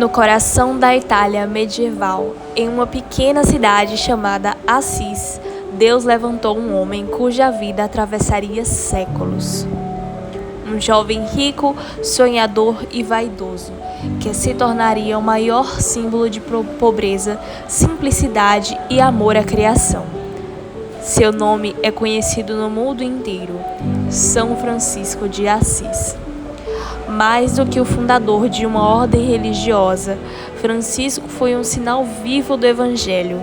No coração da Itália medieval, em uma pequena cidade chamada Assis, Deus levantou um homem cuja vida atravessaria séculos. Um jovem rico, sonhador e vaidoso, que se tornaria o maior símbolo de pobreza, simplicidade e amor à criação. Seu nome é conhecido no mundo inteiro, São Francisco de Assis. Mais do que o fundador de uma ordem religiosa, Francisco foi um sinal vivo do Evangelho,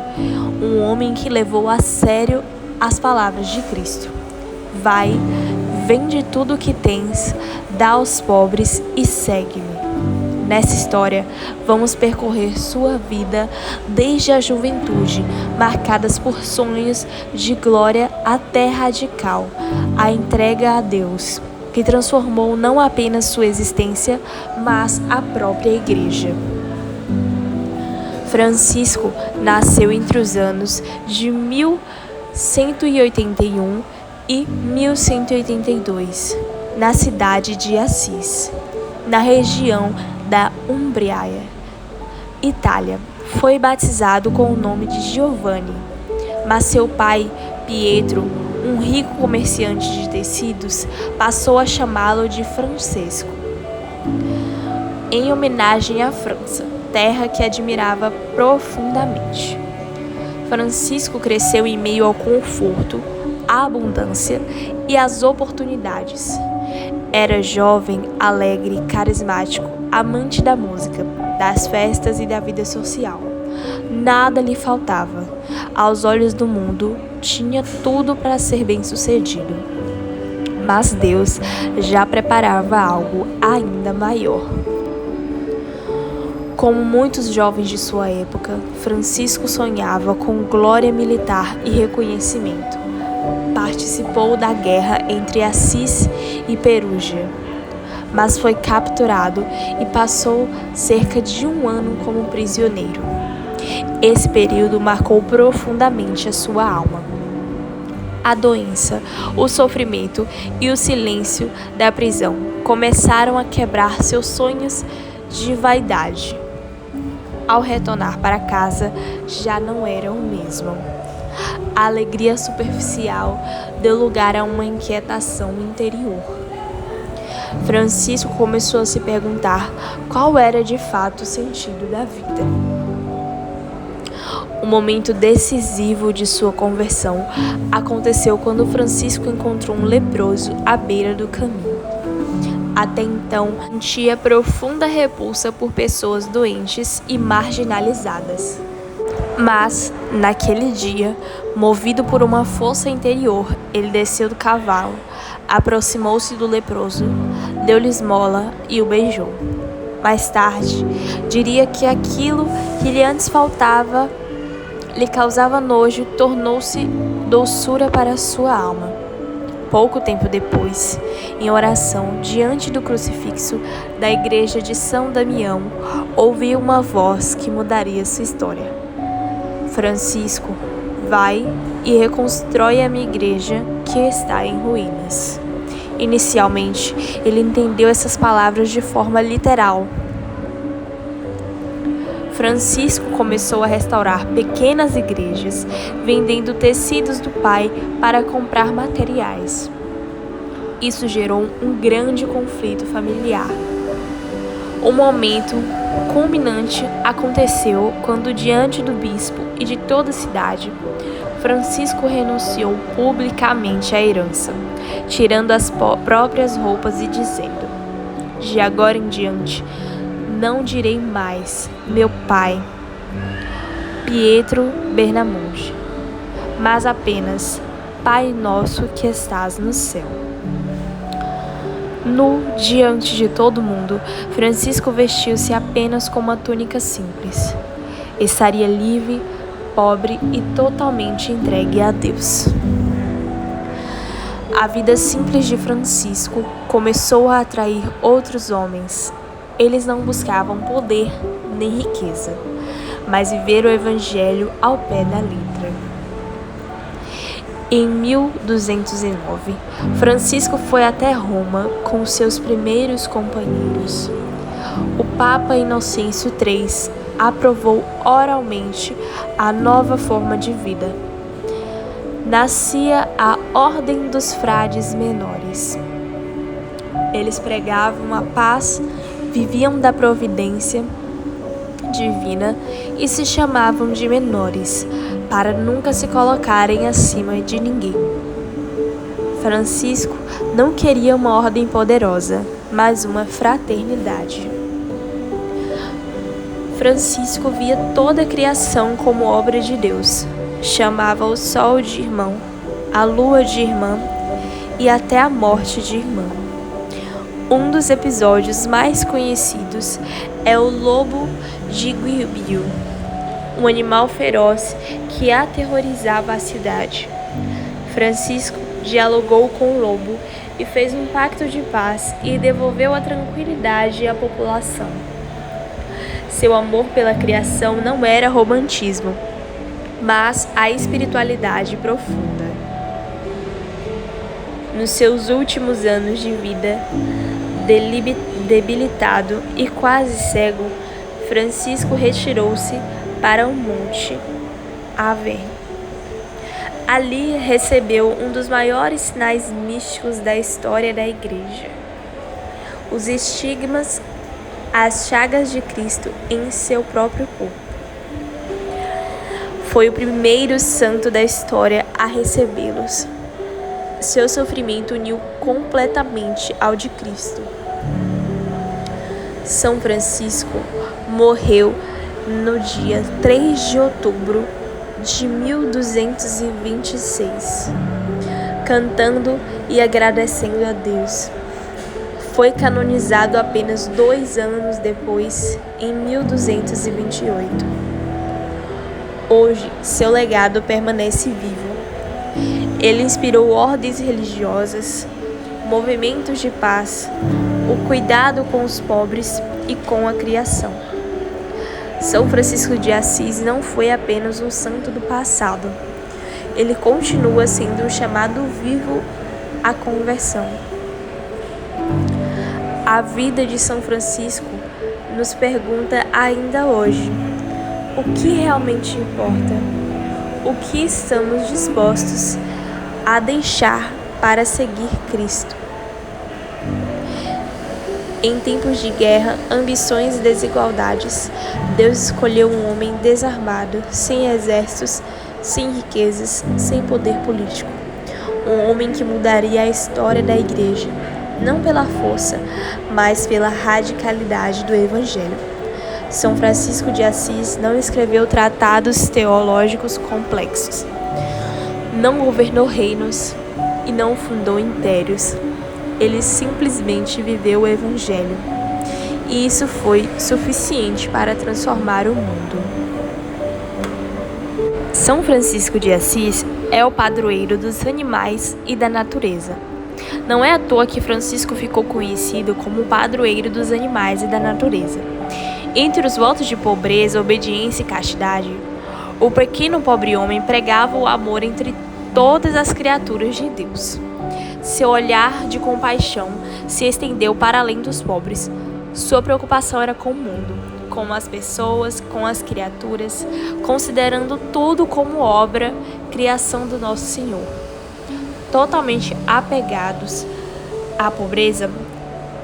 um homem que levou a sério as palavras de Cristo. Vai, vende tudo o que tens, dá aos pobres e segue-me. Nessa história, vamos percorrer sua vida desde a juventude, marcadas por sonhos de glória até radical, a entrega a Deus, que transformou não apenas sua existência, mas a própria Igreja. Francisco nasceu entre os anos de 1181 e 1182, na cidade de Assis, na região da Umbria, Itália. Foi batizado com o nome de Giovanni, mas seu pai, Pietro, um rico comerciante de tecidos, passou a chamá-lo de Francesco, em homenagem à França, terra que admirava profundamente. Francisco cresceu em meio ao conforto, à abundância e às oportunidades. Era jovem, alegre, carismático, amante da música, das festas e da vida social. Nada lhe faltava. Aos olhos do mundo, tinha tudo para ser bem-sucedido. Mas Deus já preparava algo ainda maior. Como muitos jovens de sua época, Francisco sonhava com glória militar e reconhecimento. Participou da guerra entre Assis e Perugia, mas foi capturado e passou cerca de um ano como prisioneiro. Esse período marcou profundamente a sua alma. A doença, o sofrimento e o silêncio da prisão começaram a quebrar seus sonhos de vaidade. Ao retornar para casa, já não era o mesmo. A alegria superficial deu lugar a uma inquietação interior. Francisco começou a se perguntar qual era de fato o sentido da vida. O momento decisivo de sua conversão aconteceu quando Francisco encontrou um leproso à beira do caminho. Até então, sentia profunda repulsa por pessoas doentes e marginalizadas. Mas, naquele dia, movido por uma força interior, ele desceu do cavalo, aproximou-se do leproso, deu-lhe esmola e o beijou. Mais tarde, diria que aquilo que lhe antes faltava lhe causava nojo, tornou-se doçura para sua alma. Pouco tempo depois, em oração diante do crucifixo da igreja de São Damião, ouviu uma voz que mudaria sua história. Francisco, vai e reconstrói a minha igreja que está em ruínas. Inicialmente, ele entendeu essas palavras de forma literal. Francisco começou a restaurar pequenas igrejas, vendendo tecidos do pai para comprar materiais. Isso gerou um grande conflito familiar. O momento culminante aconteceu quando, diante do bispo e de toda a cidade, Francisco renunciou publicamente à herança, tirando as próprias roupas e dizendo: de agora em diante, não direi mais, meu pai, Pietro Bernamonte, mas apenas Pai nosso que estás no céu. Nu, diante de todo mundo, Francisco vestiu-se apenas com uma túnica simples. Estaria livre, pobre e totalmente entregue a Deus. A vida simples de Francisco começou a atrair outros homens. Eles não buscavam poder nem riqueza, mas viveram o Evangelho ao pé da letra. Em 1209, Francisco foi até Roma com seus primeiros companheiros. o Papa Inocêncio III aprovou oralmente a nova forma de vida. Nascia a Ordem dos Frades Menores. Eles pregavam a paz, viviam da providência divina e se chamavam de menores, para nunca se colocarem acima de ninguém. Francisco não queria uma ordem poderosa, mas uma fraternidade. Francisco via toda a criação como obra de Deus. Chamava o sol de irmão, a lua de irmã e até a morte de irmã. Um dos episódios mais conhecidos é o lobo de Guibiu, um animal feroz que aterrorizava a cidade. Francisco dialogou com o lobo e fez um pacto de paz e devolveu a tranquilidade à população. Seu amor pela criação não era romantismo, mas a espiritualidade profunda. Nos seus últimos anos de vida, debilitado e quase cego, Francisco retirou-se para um monte, Aver. Ali recebeu um dos maiores sinais místicos da história da Igreja: os estigmas, as chagas de Cristo em seu próprio corpo. Foi o primeiro santo da história a recebê-los. Seu sofrimento uniu completamente ao de Cristo. São Francisco morreu no dia 3 de outubro de 1226, cantando e agradecendo a Deus. Foi canonizado apenas 2 anos depois, em 1228. Hoje, seu legado permanece vivo. Ele inspirou ordens religiosas, movimentos de paz, o cuidado com os pobres e com a criação. São Francisco de Assis não foi apenas um santo do passado. Ele continua sendo um chamado vivo à conversão. A vida de São Francisco nos pergunta ainda hoje: o que realmente importa? O que estamos dispostos a deixar para seguir Cristo? Em tempos de guerra, ambições e desigualdades, Deus escolheu um homem desarmado, sem exércitos, sem riquezas, sem poder político. Um homem que mudaria a história da Igreja, não pela força, mas pela radicalidade do Evangelho. São Francisco de Assis não escreveu tratados teológicos complexos, não governou reinos e não fundou impérios. Ele simplesmente viveu o Evangelho, e isso foi suficiente para transformar o mundo. São Francisco de Assis é o padroeiro dos animais e da natureza. Não é à toa que Francisco ficou conhecido como o padroeiro dos animais e da natureza. Entre os votos de pobreza, obediência e castidade, o pequeno pobre homem pregava o amor entre todas as criaturas de Deus. Seu olhar de compaixão se estendeu para além dos pobres. Sua preocupação era com o mundo, com as pessoas, com as criaturas, considerando tudo como obra, criação do nosso Senhor. Totalmente apegados à pobreza,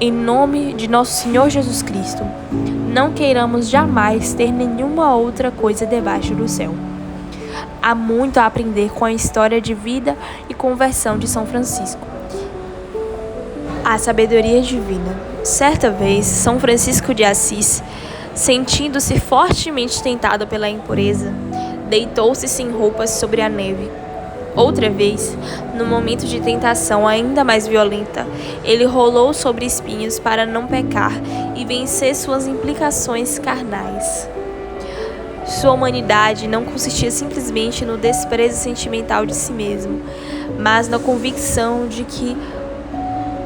em nome de nosso Senhor Jesus Cristo, não queiramos jamais ter nenhuma outra coisa debaixo do céu. Há muito a aprender com a história de vida e conversão de São Francisco. A sabedoria divina. Certa vez, São Francisco de Assis, sentindo-se fortemente tentado pela impureza, deitou-se sem roupas sobre a neve. Outra vez, no momento de tentação ainda mais violenta, ele rolou sobre espinhos para não pecar e vencer suas implicações carnais. Sua humanidade não consistia simplesmente no desprezo sentimental de si mesmo, mas na convicção de que,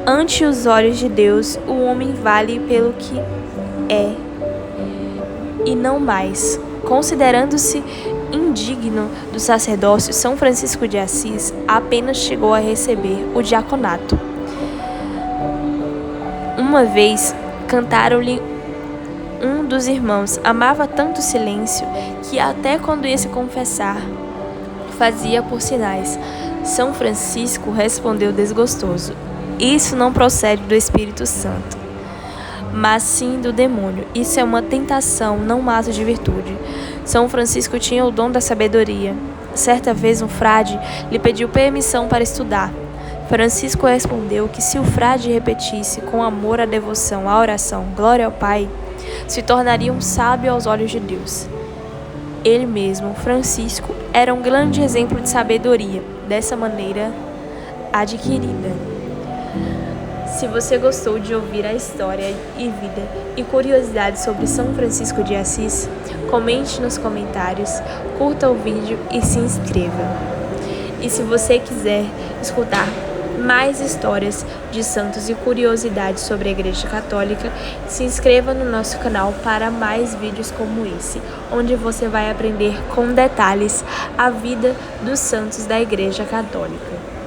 ante os olhos de Deus, o homem vale pelo que é e não mais. Considerando-se indigno do sacerdócio, São Francisco de Assis apenas chegou a receber o diaconato. Uma vez cantaram-lhe dos irmãos amava tanto o silêncio que até quando ia se confessar, fazia por sinais. São Francisco respondeu desgostoso: isso não procede do Espírito Santo, mas sim do demônio. Isso é uma tentação, não um ato de virtude. São Francisco tinha o dom da sabedoria. Certa vez um frade lhe pediu permissão para estudar. Francisco respondeu que se o frade repetisse com amor a devoção, a oração, glória ao Pai, se tornaria um sábio aos olhos de Deus. Ele mesmo, Francisco, era um grande exemplo de sabedoria, dessa maneira adquirida. Se você gostou de ouvir a história e vida e curiosidades sobre São Francisco de Assis, comente nos comentários, curta o vídeo e se inscreva. E se você quiser escutar mais histórias de santos e curiosidades sobre a Igreja Católica, se inscreva no nosso canal para mais vídeos como esse, onde você vai aprender com detalhes a vida dos santos da Igreja Católica.